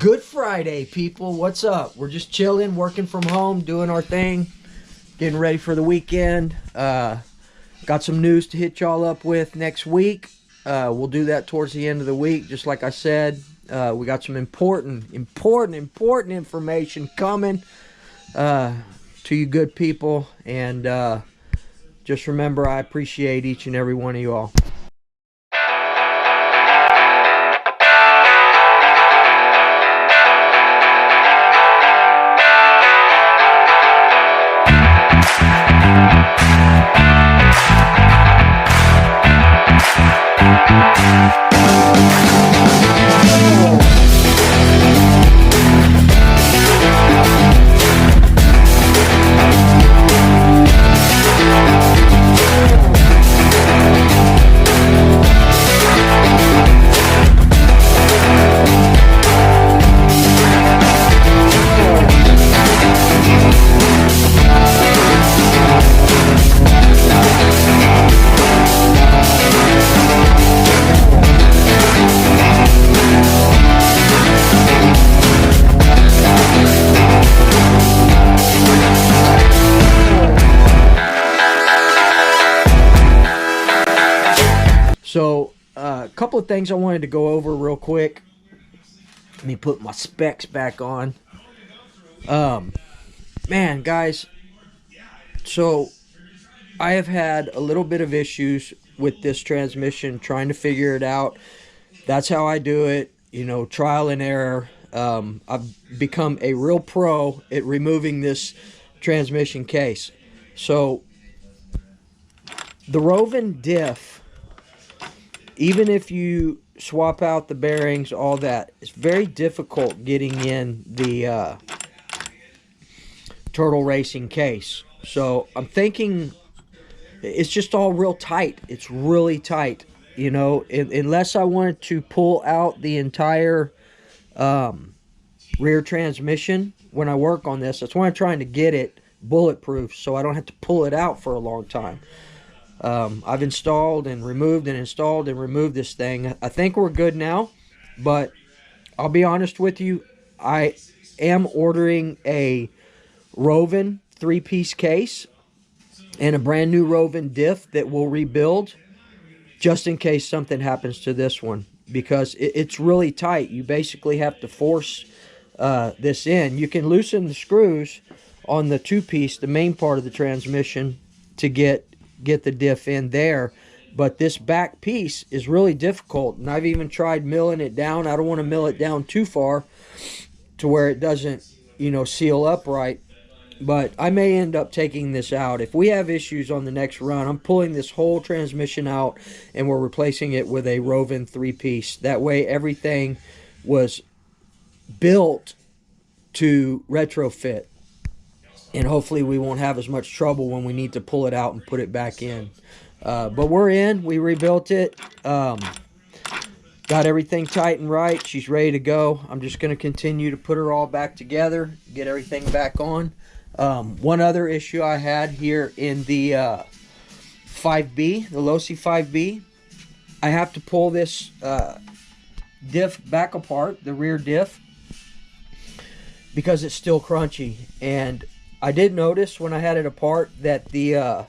Good Friday, people. What's up? We're just chilling, working from home, doing our thing, getting ready for the weekend. Got some news to hit y'all up with next week. We'll do that towards the end of the week, just like I said. We got some important information coming to you good people. And just remember, I appreciate each and every one of you all. So, a couple of things I wanted to go over real quick. Let me put my specs back on. Man, guys, so I have had a little bit of issues with this transmission, trying to figure it out. That's how I do it, trial and error. I've become a real pro at removing this transmission case. So, the Rovin diff, even if you swap out the bearings, all that, it's very difficult getting in the Turtle Racing case. So I'm thinking it's just all real tight. It's really tight, unless I wanted to pull out the entire rear transmission when I work on this. That's why I'm trying to get it bulletproof so I don't have to pull it out for a long time. I've installed and removed and installed and removed this thing. I think we're good now, but I'll be honest with you, I am ordering a Rovin 3-piece case and a brand new Rovin diff that we'll rebuild just in case something happens to this one, because it's really tight. You basically have to force this in. You can loosen the screws on the 2-piece, the main part of the transmission, to get the diff in there, but this back piece is really difficult, and I've even tried milling it down. I don't want to mill it down too far to where it doesn't seal up right, but I may end up taking this out. If we have issues on the next run, I'm pulling this whole transmission out and we're replacing it with a Rovin 3-piece. That way everything was built to retrofit, and hopefully we won't have as much trouble when we need to pull it out and put it back in. But we're in. We rebuilt it. Got everything tight and right. She's ready to go. I'm just going to continue to put her all back together, get everything back on. One other issue I had here in the 5B, the Losi 5B, I have to pull this diff back apart, the rear diff, because it's still crunchy. And I did notice when I had it apart that the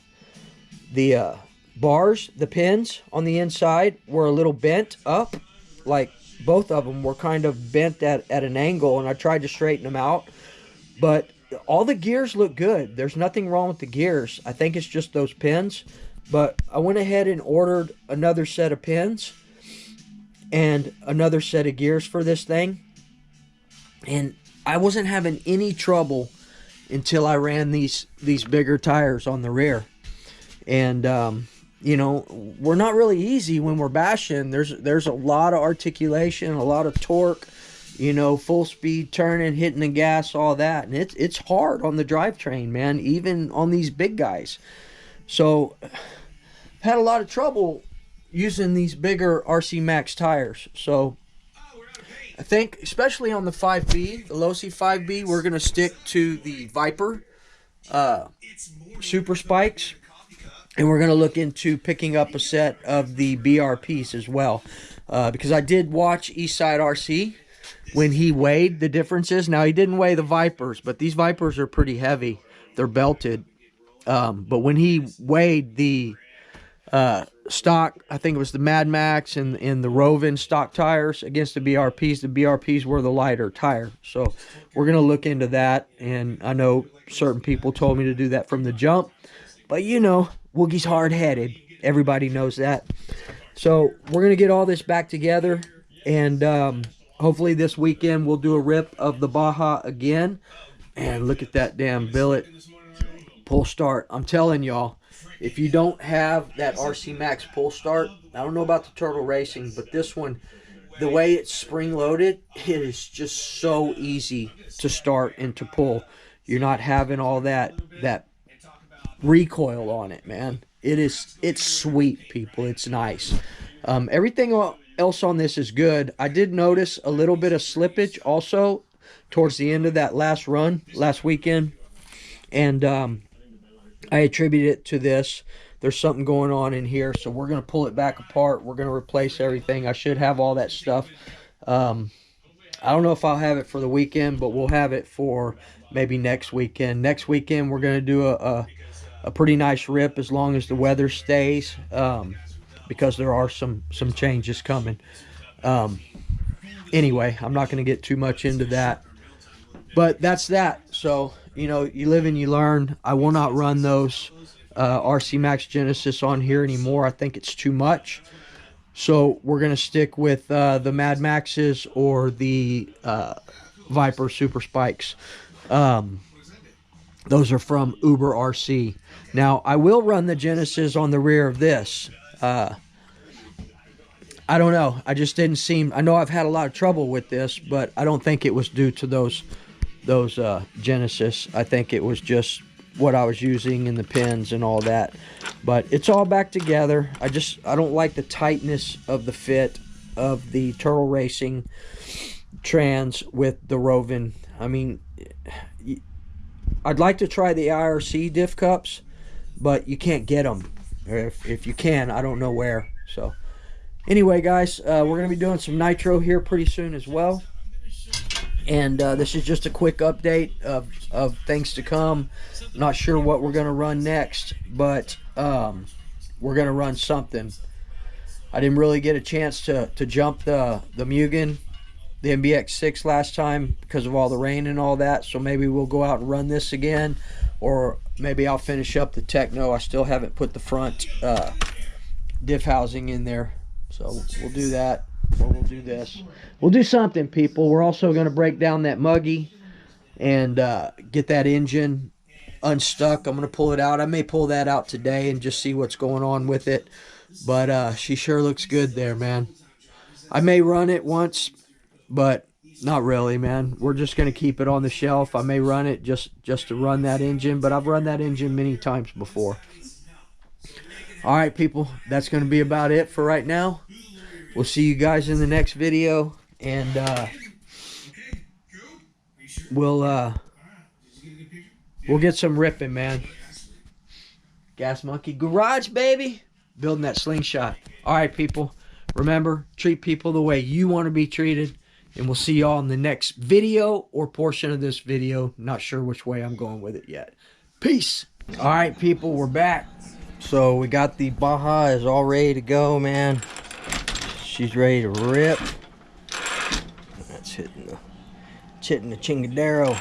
bars, the pins on the inside were a little bent up. Like both of them were kind of bent at an angle, and I tried to straighten them out. But all the gears look good. There's nothing wrong with the gears. I think it's just those pins. But I went ahead and ordered another set of pins and another set of gears for this thing. And I wasn't having any trouble until I ran these bigger tires on the rear. And we're not really easy when we're bashing. There's a lot of articulation, a lot of torque, full speed turning, hitting the gas, all that. And it's hard on the drivetrain, man, even on these big guys. So I've had a lot of trouble using these bigger RC Max tires. So I think, especially on the 5B, the Losi 5B, we're going to stick to the Viper Super Spikes. And we're going to look into picking up a set of the BRPs as well. Because I did watch Eastside RC when he weighed the differences. Now, he didn't weigh the Vipers, but these Vipers are pretty heavy. They're belted. But when he weighed the stock, I think it was the Mad Max and the Rovin stock tires against the BRPs were the lighter tire. So we're going to look into that. And I know certain people told me to do that from the jump. But, you know, Woogie's hard-headed. Everybody knows that. So we're going to get all this back together. And hopefully this weekend we'll do a rip of the Baja again. And look at that damn billet pull start. I'm telling y'all, if you don't have that RC Max pull start, I don't know about the Turtle Racing, but this one, the way it's spring loaded, it is just so easy to start and to pull. You're not having all that recoil on it, man. It's sweet, people. It's nice. Everything else on this is good. I did notice a little bit of slippage also towards the end of that last run last weekend, and I attribute it to this. There's something going on in here, so we're going to pull it back apart. We're going to replace everything. I should have all that stuff. I don't know if I'll have it for the weekend, but we'll have it for maybe next weekend. Next weekend, we're going to do a pretty nice rip as long as the weather stays, because there are some changes coming. Anyway, I'm not going to get too much into that. But that's that. So, you know, you live and you learn. I will not run those RC Max Genesis on here anymore. I think it's too much. So we're going to stick with the Mad Maxes or the Viper Super Spikes. Those are from Uber RC. Now, I will run the Genesis on the rear of this. I don't know. I just didn't seem... I know I've had a lot of trouble with this, but I don't think it was due to those Genesis. I think it was just what I was using in the pins and all that. But it's all back together. I don't like the tightness of the fit of the Turtle Racing trans with the Rovin. I mean, I'd like to try the IRC diff cups, but you can't get them. If you can, I don't know where. So anyway, guys, we're going to be doing some nitro here pretty soon as well. And this is just a quick update of things to come. Not sure what we're going to run next, but we're going to run something. I didn't really get a chance to jump the Mugen, the MBX6 last time because of all the rain and all that. So maybe we'll go out and run this again, or maybe I'll finish up the Techno. I still haven't put the front diff housing in there. So we'll do that. Or we'll do this. We'll do something, people. We're also going to break down that Muggy and get that engine unstuck. I'm going to pull it out. I may pull that out today and just see what's going on with it. But she sure looks good there, man. I may run it once, but not really, man. We're just going to keep it on the shelf. I may run it just to run that engine, but I've run that engine many times before. All right, people. That's going to be about it for right now. We'll see you guys in the next video, and we'll get some ripping, man. Gas Monkey Garage, baby. Building that slingshot. All right, people. Remember, treat people the way you want to be treated, and we'll see y'all in the next video or portion of this video. Not sure which way I'm going with it yet. Peace. All right, people, we're back. So we got the Baja is all ready to go, man. She's ready to rip. That's hitting the Chingadero.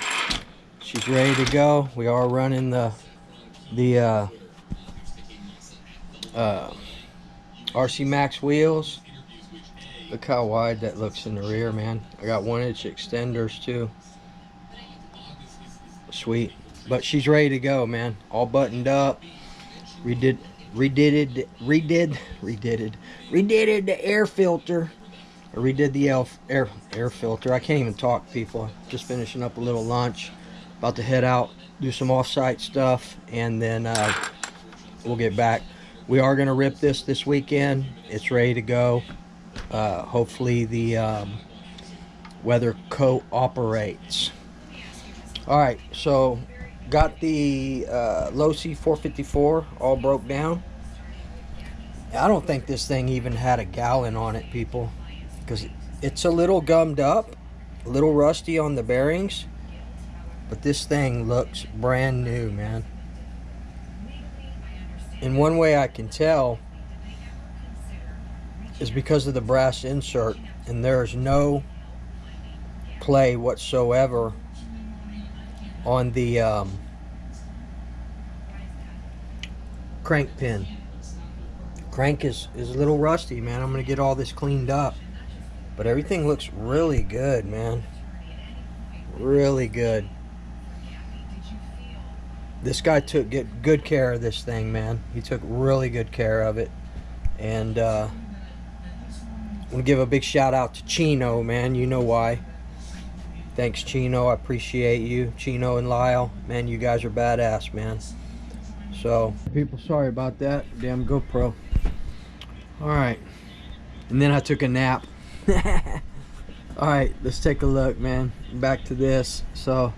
She's ready to go. We are running the RC Max wheels. Look how wide that looks in the rear, man. I got 1-inch extenders too. Sweet. But she's ready to go, man. All buttoned up. Redid the air filter. I redid the air filter. I can't even talk, people. Just finishing up a little lunch. About to head out, do some off-site stuff, and then we'll get back. We are going to rip this weekend. It's ready to go. Hopefully the weather cooperates. Alright, so got the Losi 454 all broke down. I don't think this thing even had a gallon on it, people, because it's a little gummed up, A little rusty on the bearings, but this thing looks brand new, man. And one way I can tell is because of the brass insert, and there's no play whatsoever on the crank pin. Crank is a little rusty, man. I'm gonna get all this cleaned up, but everything looks really good, man. Really good. This guy took good care of this thing, man. He took really good care of it. And I want to give a big shout out to Chino, man. You know why. Thanks, Chino. I appreciate you. Chino and Lyle, man, you guys are badass, man. So, people, sorry about that. Damn GoPro. Alright. And then I took a nap. Alright, let's take a look, man. Back to this. So,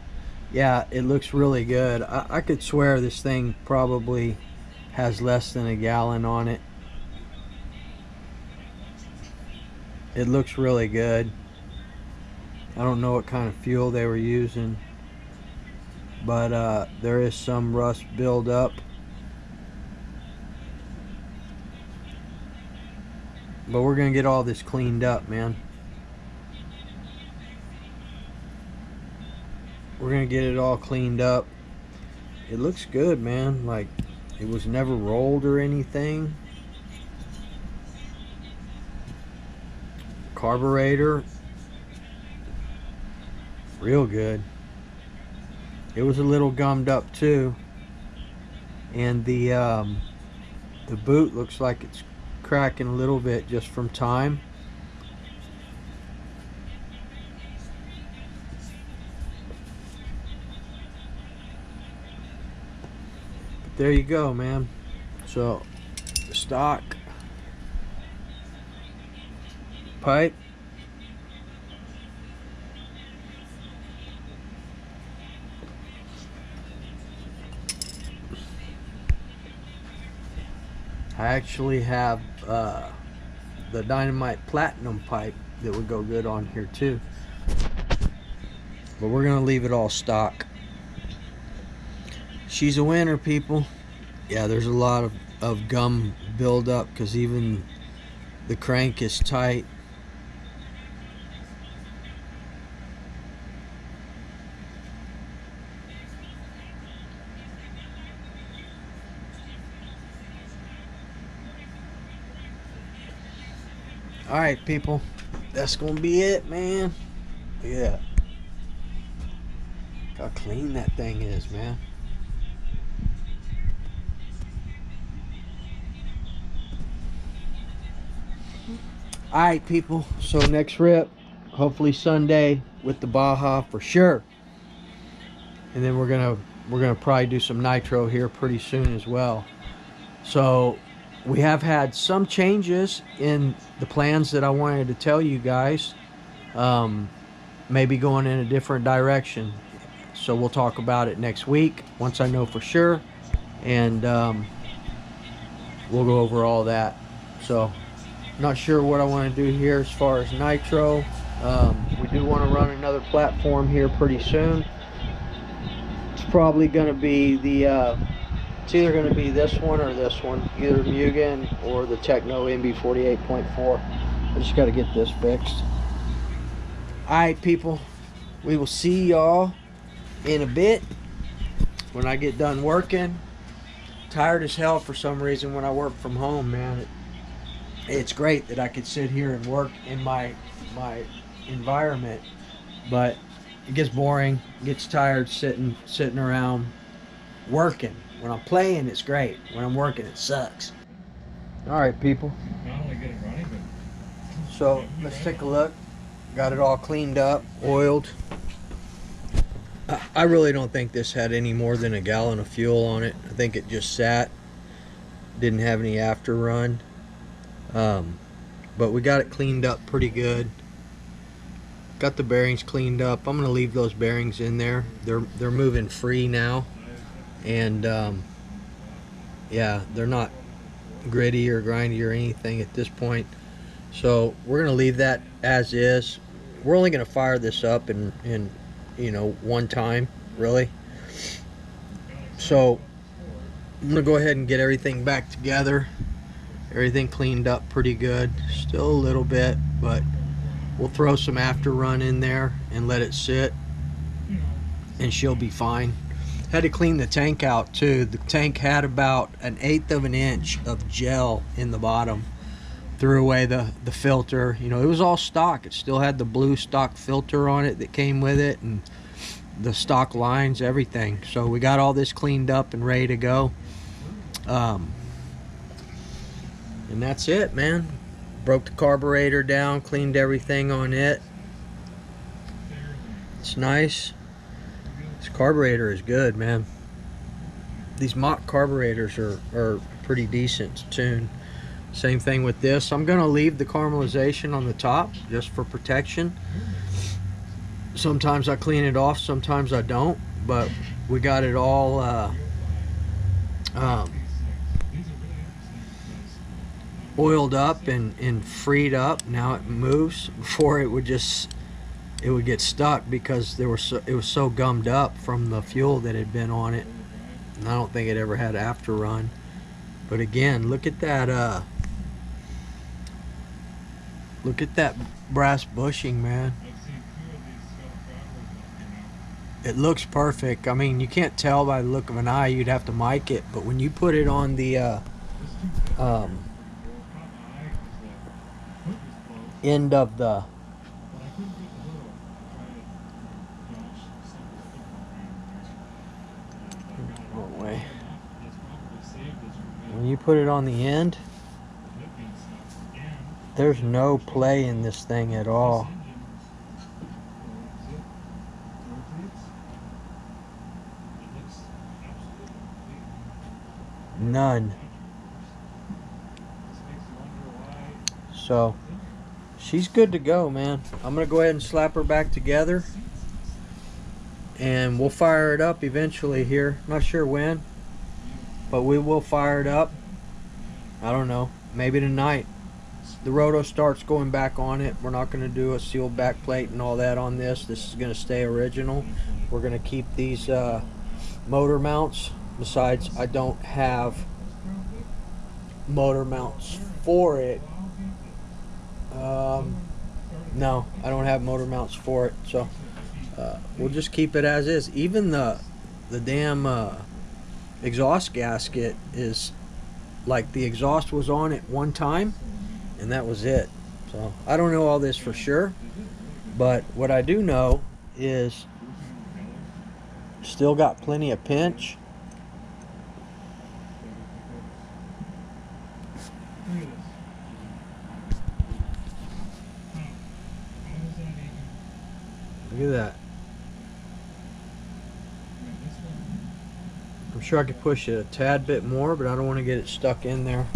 yeah, it looks really good. I could swear this thing probably has less than a gallon on it. It looks really good. I don't know what kind of fuel they were using, but there is some rust buildup. But we're gonna get all this cleaned up, man. We're gonna get it all cleaned up. It looks good, man. Like it was never rolled or anything. Carburetor, real good. It was a little gummed up too, and the boot looks like it's cracking a little bit just from time. But there you go, man. So the stock pipe, I actually have the Dynamite Platinum pipe that would go good on here too, but we're gonna leave it all stock. She's a winner, people. Yeah, there's a lot of gum buildup because even the crank is tight. Alright, people, that's gonna be it, man. Yeah, look how clean that thing is, man. Alright, people, so next rip, hopefully Sunday with the Baja for sure. And then we're gonna probably do some nitro here pretty soon as well. So we have had some changes in the plans that I wanted to tell you guys. Maybe going in a different direction. So we'll talk about it next week once I know for sure. And we'll go over all that. So not sure what I want to do here as far as nitro. We do want to run another platform here pretty soon. It's probably going to be the it's either going to be this one or this one, either Mugen or the Techno MB48.4. I just got to get this fixed. Alright, people, we will see y'all in a bit when I get done working. Tired as hell for some reason when I work from home, man. It's great that I could sit here and work in my environment, but it gets boring, gets tired sitting around working. When I'm playing, it's great. When I'm working, it sucks. Alright, people. Not only get it running, but So let's take a look. Got it all cleaned up, oiled. I really don't think this had any more than a gallon of fuel on it. I think it just sat. Didn't have any after run. But we got it cleaned up pretty good. Got the bearings cleaned up. I'm gonna leave those bearings in there. They're moving free now. And yeah, they're not gritty or grindy or anything at this point. So we're gonna leave that as is. we're only going to fire this up in you know, one time, really. So I'm going to go ahead and get everything back together. Everything cleaned up pretty good. Still a little bit, but we'll throw some after run in there and let it sit, and she'll be fine. Had to clean the tank out too. The tank had about 1/8 of an inch of gel in the bottom. Threw away the filter. You know, it was all stock. It still had the blue stock filter on it that came with it, and the stock lines, everything. So we got all this cleaned up and ready to go. And that's it, man. Broke the carburetor down, cleaned everything on it. It's nice. This carburetor is good, man. These Mach carburetors are pretty decent to tune. Same thing with this. I'm going to leave the caramelization on the top just for protection. Sometimes I clean it off, sometimes I don't, but we got it all oiled up and freed up. Now it moves. Before it would get stuck because it was so gummed up from the fuel that had been on it. And I don't think it ever had after run. But again, look at that brass bushing, man. It looks perfect. I mean, you can't tell by the look of an eye. You'd have to mic it, but when you put it on the end of the wrong way. When you put it on the end, there's no play in this thing at all. None. So she's good to go, man. I'm gonna go ahead and slap her back together, and we'll fire it up eventually here. Not sure when, but we will fire it up. I don't know, maybe tonight. The roto starts going back on it. We're not going to do a sealed back plate and all that on this. This is going to stay original. We're going to keep these motor mounts. Besides, I don't have motor mounts for it. No, I don't have motor mounts for it. So we'll just keep it as is. Even the damn exhaust gasket is like the exhaust was on it one time, and that was it. So I don't know all this for sure, but what I do know is still got plenty of pinch. Look at that. I'm sure I could push it a tad bit more, but I don't want to get it stuck in there.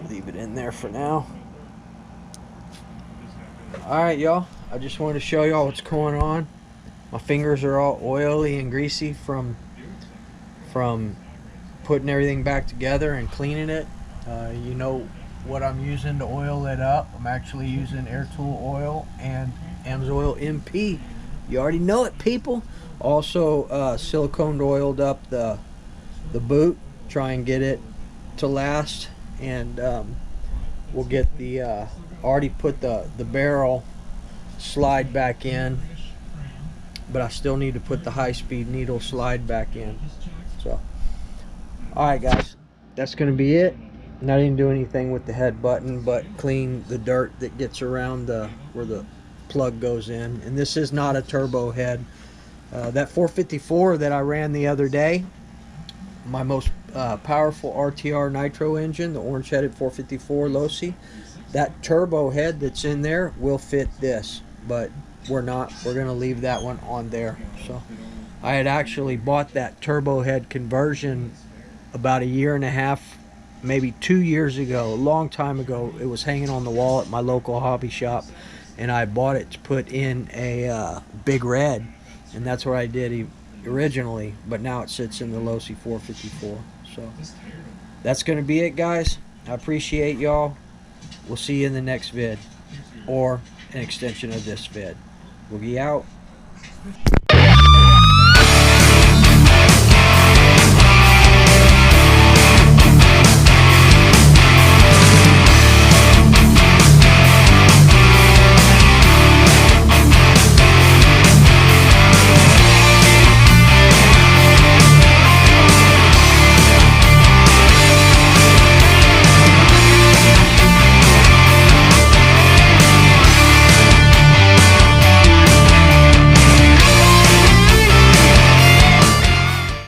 Leave it in there for now. Alright, y'all. I just wanted to show y'all what's going on. My fingers are all oily and greasy from putting everything back together and cleaning it. You know what I'm using to oil it up. I'm actually using Air Tool oil and AMSOIL MP. You already know it, people. Also silicone oiled up the boot. Try and get it to last. And we'll get the already put the barrel slide back in, but I still need to put the high-speed needle slide back in. So alright guys, that's gonna be it. And I didn't do anything with the head button but clean the dirt that gets around where the plug goes in. And this is not a turbo head. That 454 that I ran the other day, my most powerful RTR nitro engine, the orange headed 454 Losi, that turbo head that's in there will fit this, but we're gonna leave that one on there. So I had actually bought that turbo head conversion about 1.5 years, maybe 2 years ago, a long time ago. It was hanging on the wall at my local hobby shop, and I bought it to put in a Big Red, and that's what I did originally, but now it sits in the Losi 454. So that's gonna be it, guys. I appreciate y'all. We'll see you in the next vid, or an extension of this vid. Boogie out.